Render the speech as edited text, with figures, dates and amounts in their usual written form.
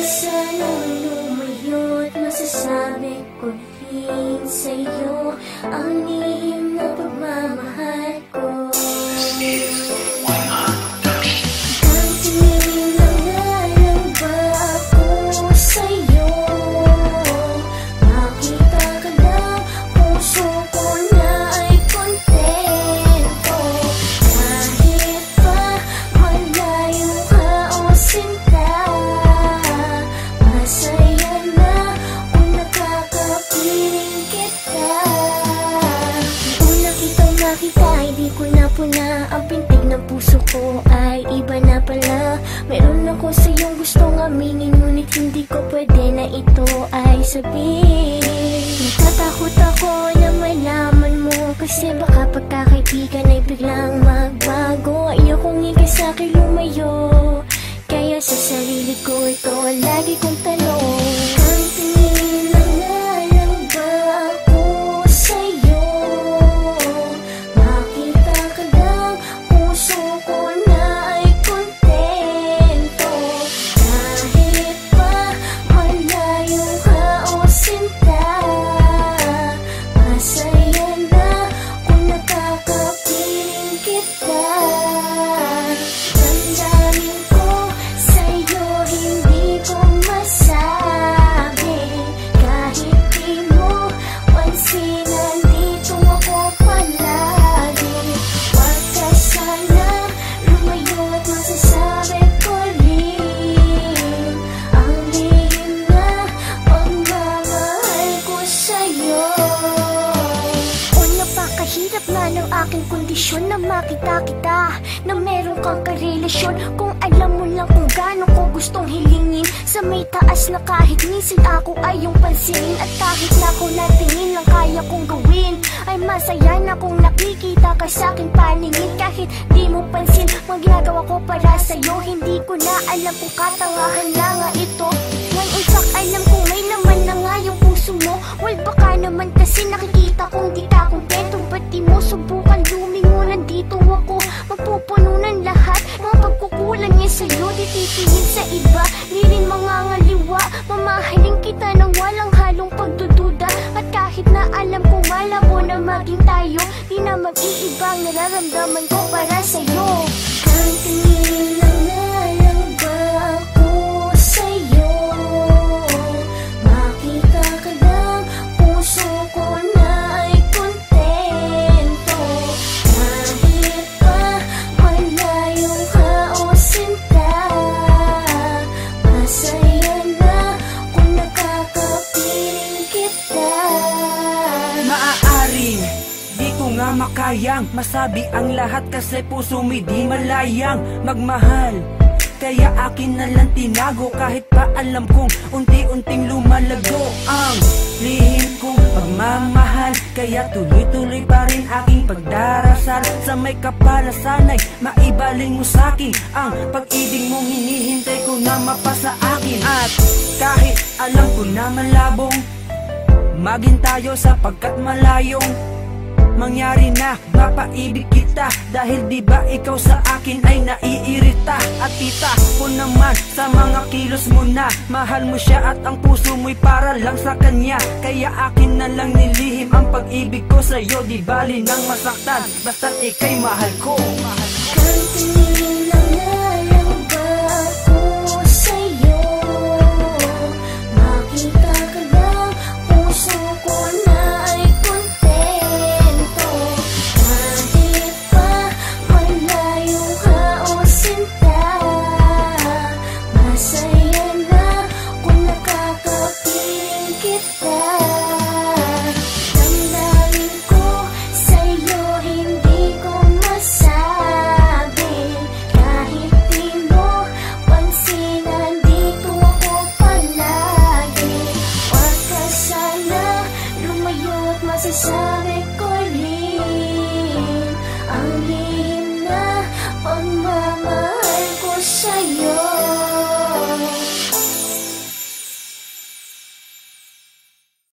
Sanang lumayo't masasabi ko rin sa'yo ang lihim na pagmamahal ko. Ang tingin lang lang ba ako sa'yo? Makita ka lang, puso ko na ay kontento. Kahit pa malayo ka o sinta, masaya na kung nakakapiling kita. Una kitang nakita, hindi ko na puna. Ang pintig ng puso ko ay iba na pala. Meron ako sa iyong gustong aminin, ngunit hindi ko pwede na ito ay sabihin. Natatakot ako na malaman mo, kasi baka pagkakaibigan ay biglang magbago. Ayokong ikasa'kin lumayo, kaya sa sarili ko ito ang lagi kong tanong. Ang tingin lang ba ako sa'yo? Makita ka lang, puso ko na ay kontento. Kahit pa malayo ka o sinta, masaya na kung nakakapiling kita. Damdamin ko sa'yo, hindi ko masabi. Kahit di mo pansin, nandito ako palagi. Huwag ka sana lumayo at masasabi ko rin ang lihim na pagmamahal ko sa'yo. O napakahirap na ng aking kondisyon na makita kita, na meron kang karelasyon. Kung alam mo lang kung gaano ko gustong hilingin sa may taas, na kahit minsan ako ay yung pansinin. At kahit na ako natingin lang kaya kong gawin, ay masaya na kung nakikita ka sa aking paningin. Kahit di mo pansin, magagawa ko para sa'yo. Hindi ko na alam kung katangahan na nga ito, when in fact alam kong may laman na nga yung puso mo. Well, baka naman kasi nakikita kong di ka kumpleto. Ba't di mo subukan lumingo? Nandito ako, mapupuno ng lahat mga pagkukulang niya sa'yo. Di titingin sa iba, di rin mangangaliwa. Mamahalin kita ng walang halong pagdududa. At kahit na alam kong malabo na maging tayo, di na mag-iibang nararamdaman ko para sa'yo. Ang tingin lang ba ako sa'yo? Makita ka lang, puso ko na ay kontento. Kahit pa malayo ka o sinta, masaya na kung nakakapiling kita. Maaaring di ko nga makayang masabi ang lahat, kasi puso mo'y di malayang magmahal. Kaya akin na lang tinago, kahit pa alam kong unti-unting lumalago ang lihim kong pagmamahal. Kaya tuloy-tuloy pa rin aking pagdarasal, sa may kapala sana'y maibaling mo sa'kin ang pag-ibig mong hinihintay ko na mapasa akin. At kahit alam ko na malabong maging tayo, sapagkat malayong mangyari na mapaibig kita. Dahil di ba ikaw sa akin ay naiirita, at kita ko naman sa mga kilos mo na mahal mo siya, at ang puso mo'y para lang sa kanya. Kaya akin na lang nilihim ang pag-ibig ko sa'yo. Di bali nang masaktan, basta't ika'y mahal ko.